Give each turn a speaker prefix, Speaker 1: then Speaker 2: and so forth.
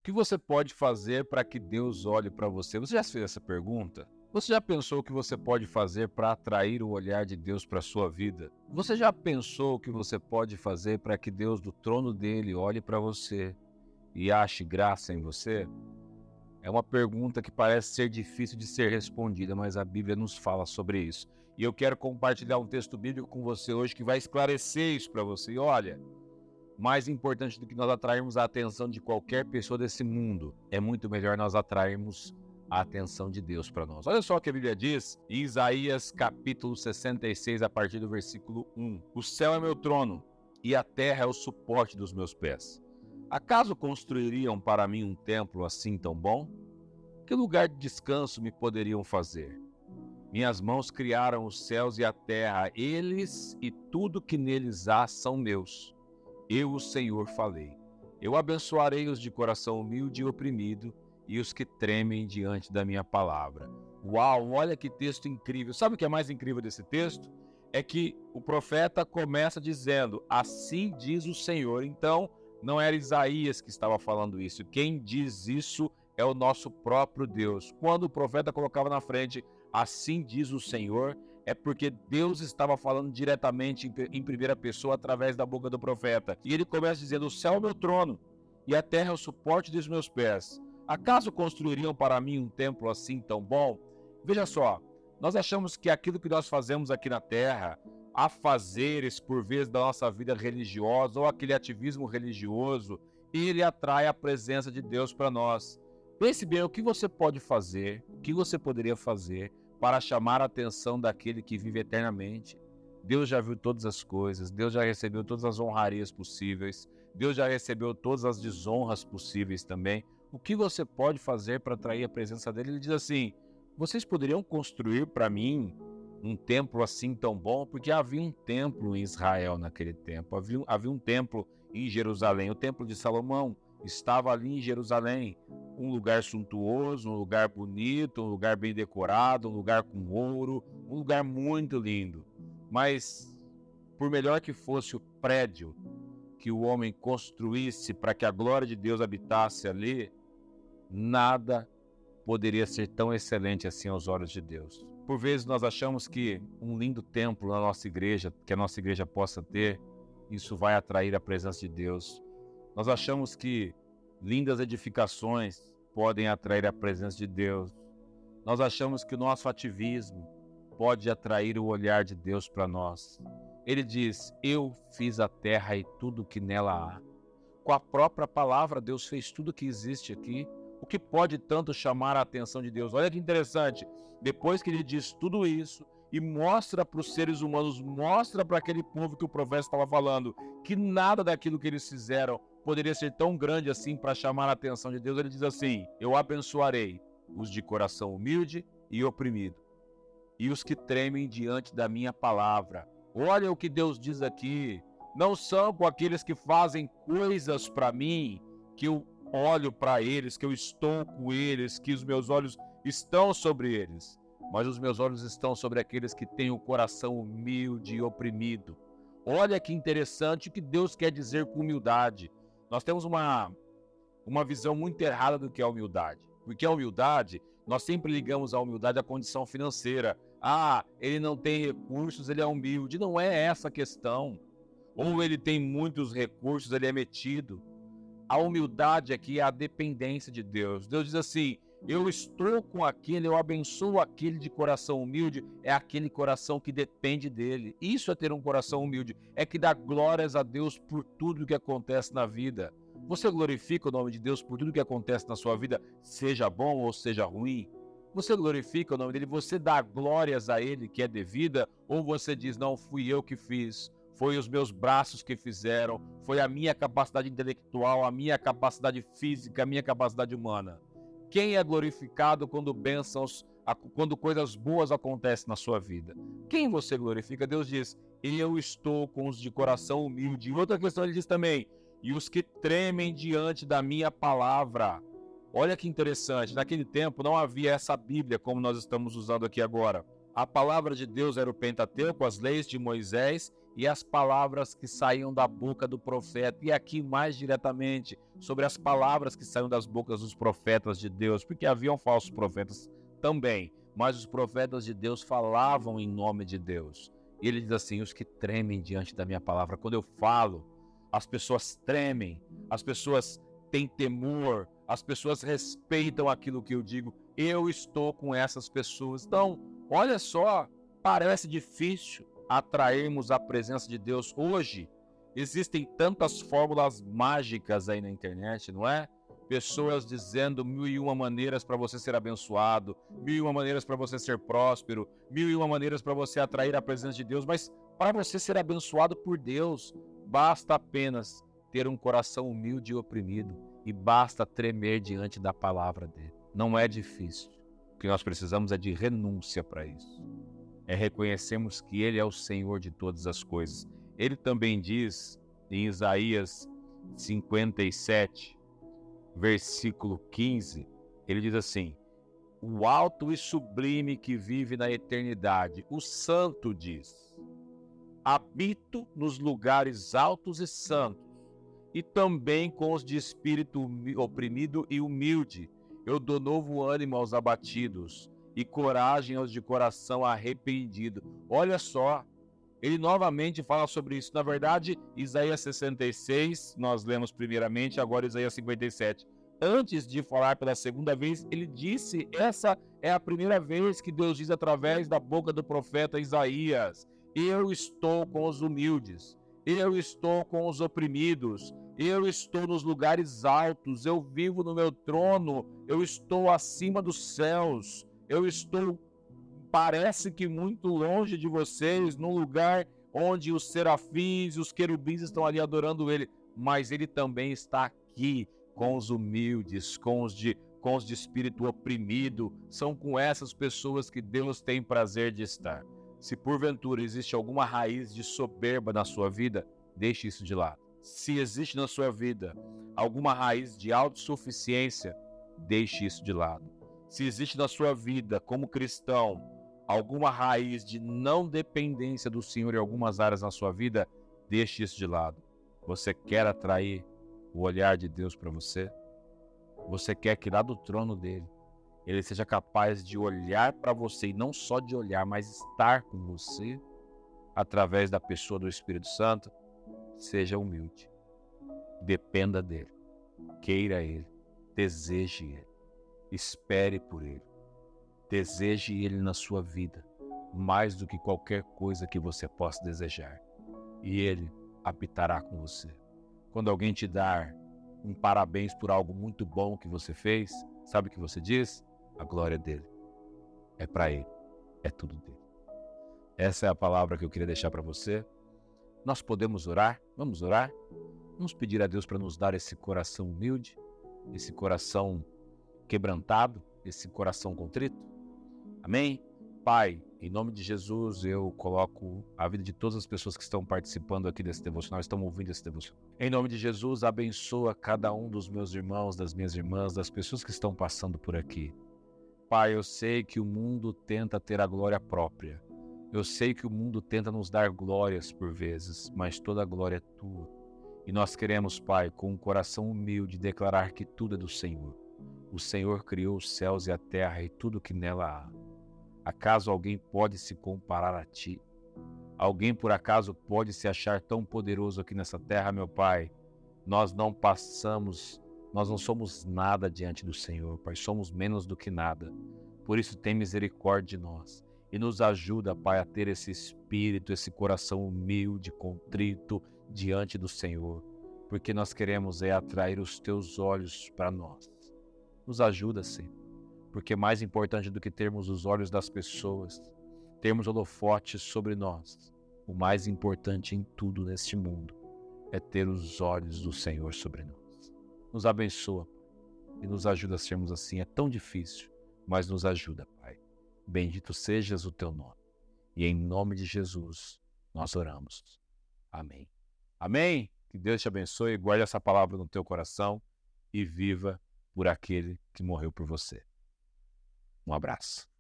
Speaker 1: O que você pode fazer para que Deus olhe para você? Você já fez essa pergunta? Você já pensou o que você pode fazer para atrair o olhar de Deus para a sua vida? Você já pensou o que você pode fazer para que Deus do trono dele olhe para você e ache graça em você? É uma pergunta que parece ser difícil de ser respondida, mas a Bíblia nos fala sobre isso. E eu quero compartilhar um texto bíblico com você hoje que vai esclarecer isso para você. E olha, mais importante do que nós atrairmos a atenção de qualquer pessoa desse mundo, é muito melhor nós atrairmos a atenção de Deus para nós. Olha só o que a Bíblia diz em Isaías capítulo 66, a partir do versículo 1. O céu é meu trono e a terra é o suporte dos meus pés. Acaso construiriam para mim um templo assim tão bom? Que lugar de descanso me poderiam fazer? Minhas mãos criaram os céus e a terra, eles e tudo que neles há são meus. Eu, o Senhor, falei. Eu abençoarei os de coração humilde e oprimido e os que tremem diante da minha palavra. Uau, olha que texto incrível. Sabe o que é mais incrível desse texto? É que o profeta começa dizendo, assim diz o Senhor. Então, não era Isaías que estava falando isso. Quem diz isso é o nosso próprio Deus. Quando o profeta colocava na frente, assim diz o Senhor, é porque Deus estava falando diretamente em primeira pessoa através da boca do profeta. E ele começa dizendo, o céu é o meu trono e a terra é o suporte dos meus pés. Acaso construiriam para mim um templo assim tão bom? Veja só, nós achamos que aquilo que nós fazemos aqui na terra, afazeres por vezes da nossa vida religiosa ou aquele ativismo religioso, ele atrai a presença de Deus para nós. Pense bem o que você pode fazer, o que você poderia fazer para chamar a atenção daquele que vive eternamente. Deus já viu todas as coisas, Deus já recebeu todas as honrarias possíveis, Deus já recebeu todas as desonras possíveis também. O que você pode fazer para atrair a presença dele? Ele diz assim, vocês poderiam construir para mim um templo assim tão bom? Porque havia um templo em Israel naquele tempo, havia um templo em Jerusalém, o templo de Salomão estava ali em Jerusalém, um lugar suntuoso, um lugar bonito, um lugar bem decorado, um lugar com ouro, um lugar muito lindo. Mas, por melhor que fosse o prédio que o homem construísse para que a glória de Deus habitasse ali, nada poderia ser tão excelente assim aos olhos de Deus. Por vezes nós achamos que um lindo templo na nossa igreja, que a nossa igreja possa ter, isso vai atrair a presença de Deus. Nós achamos que lindas edificações podem atrair a presença de Deus. Nós achamos que o nosso ativismo pode atrair o olhar de Deus para nós. Ele diz, eu fiz a terra e tudo que nela há. Com a própria palavra, Deus fez tudo que existe aqui. O que pode tanto chamar a atenção de Deus? Olha que interessante. Depois que ele diz tudo isso e mostra para os seres humanos, mostra para aquele povo que o profeta estava falando, que nada daquilo que eles fizeram poderia ser tão grande assim para chamar a atenção de Deus, ele diz assim, eu abençoarei os de coração humilde e oprimido, e os que tremem diante da minha palavra. Olha o que Deus diz aqui, não são com aqueles que fazem coisas para mim, que eu olho para eles, que eu estou com eles, que os meus olhos estão sobre eles, mas os meus olhos estão sobre aqueles que têm o coração humilde e oprimido. Olha que interessante o que Deus quer dizer com humildade. Nós temos uma visão muito errada do que é humildade. Porque a humildade, nós sempre ligamos a humildade à condição financeira. Ah, ele não tem recursos, ele é humilde. Não é essa a questão. Ou ele tem muitos recursos, ele é metido. A humildade aqui é a dependência de Deus. Deus diz assim, eu estou com aquele, eu abençoo aquele de coração humilde, é aquele coração que depende dele. Isso é ter um coração humilde, é que dá glórias a Deus por tudo que acontece na vida. Você glorifica o nome de Deus por tudo que acontece na sua vida, seja bom ou seja ruim? Você glorifica o nome dele, você dá glórias a ele que é devida, ou você diz, não, fui eu que fiz, foi os meus braços que fizeram, foi a minha capacidade intelectual, a minha capacidade física, a minha capacidade humana. Quem é glorificado quando quando coisas boas acontecem na sua vida? Quem você glorifica? Deus diz, eu estou com os de coração humilde. E outra questão ele diz também, e os que tremem diante da minha palavra. Olha que interessante, naquele tempo não havia essa Bíblia como nós estamos usando aqui agora. A palavra de Deus era o Pentateuco, as leis de Moisés, e as palavras que saíam da boca do profeta. E aqui mais diretamente sobre as palavras que saíam das bocas dos profetas de Deus, porque haviam falsos profetas também, mas os profetas de Deus falavam em nome de Deus. E ele diz assim: os que tremem diante da minha palavra. Quando eu falo, as pessoas tremem, as pessoas têm temor, as pessoas respeitam aquilo que eu digo. Eu estou com essas pessoas. Então, olha só, parece difícil atrairmos a presença de Deus hoje. Existem tantas fórmulas mágicas aí na internet, não é? Pessoas dizendo 1001 maneiras para você ser abençoado, 1001 maneiras para você ser próspero, 1001 maneiras para você atrair a presença de Deus. Mas para você ser abençoado por Deus, basta apenas ter um coração humilde e oprimido, e basta tremer diante da palavra dele. Não é difícil. O que nós precisamos é de renúncia para isso. É reconhecermos que ele é o Senhor de todas as coisas. Ele também diz em Isaías 57, versículo 15, ele diz assim: o alto e sublime que vive na eternidade, o santo diz: habito nos lugares altos e santos, e também com os de espírito oprimido e humilde. Eu dou novo ânimo aos abatidos e coragem aos de coração arrependido. Olha só, ele novamente fala sobre isso. Na verdade, Isaías 66, nós lemos primeiramente, agora Isaías 57. Antes de falar pela segunda vez, ele disse, essa é a primeira vez que Deus diz através da boca do profeta Isaías: eu estou com os humildes, eu estou com os oprimidos, eu estou nos lugares altos, eu vivo no meu trono, eu estou acima dos céus, eu estou, parece que muito longe de vocês, num lugar onde os serafins e os querubins estão ali adorando ele, mas ele também está aqui com os humildes, com os de espírito oprimido. São com essas pessoas que Deus tem prazer de estar. Se porventura existe alguma raiz de soberba na sua vida, deixe isso de lado. Se existe na sua vida alguma raiz de autossuficiência, deixe isso de lado. Se existe na sua vida, como cristão, alguma raiz de não dependência do Senhor em algumas áreas na sua vida, deixe isso de lado. Você quer atrair o olhar de Deus para você? Você quer que lá do trono dele, ele seja capaz de olhar para você, e não só de olhar, mas estar com você, através da pessoa do Espírito Santo? Seja humilde, dependa dele, queira ele, deseje ele, espere por ele, deseje ele na sua vida, mais do que qualquer coisa que você possa desejar, e ele habitará com você. Quando alguém te dar um parabéns por algo muito bom que você fez, sabe o que você diz? A glória dele, é para ele, é tudo dele. Essa é a palavra que eu queria deixar para você. Nós podemos orar? Vamos orar? Vamos pedir a Deus para nos dar esse coração humilde, esse coração quebrantado, esse coração contrito? Amém? Pai, em nome de Jesus, eu coloco a vida de todas as pessoas que estão participando aqui desse devocional, estão ouvindo esse devocional. Em nome de Jesus, abençoa cada um dos meus irmãos, das minhas irmãs, das pessoas que estão passando por aqui. Pai, eu sei que o mundo tenta ter a glória própria. Eu sei que o mundo tenta nos dar glórias por vezes, mas toda a glória é tua. E nós queremos, Pai, com um coração humilde, declarar que tudo é do Senhor. O Senhor criou os céus e a terra e tudo que nela há. Acaso alguém pode se comparar a Ti? Alguém por acaso pode se achar tão poderoso aqui nessa terra, meu Pai? Nós não somos nada diante do Senhor, Pai, somos menos do que nada. Por isso tem misericórdia de nós e nos ajuda, Pai, a ter esse espírito, esse coração humilde, contrito diante do Senhor, porque nós queremos atrair os Teus olhos para nós. Nos ajuda, Senhor, porque mais importante do que termos os olhos das pessoas, termos holofotes sobre nós, o mais importante em tudo neste mundo é ter os olhos do Senhor sobre nós. Nos abençoa e nos ajuda a sermos assim. É tão difícil, mas nos ajuda, Pai. Bendito sejas o Teu nome. E em nome de Jesus nós oramos. Amém. Amém? Que Deus te abençoe, guarde essa palavra no teu coração e viva por aquele que morreu por você. Um abraço.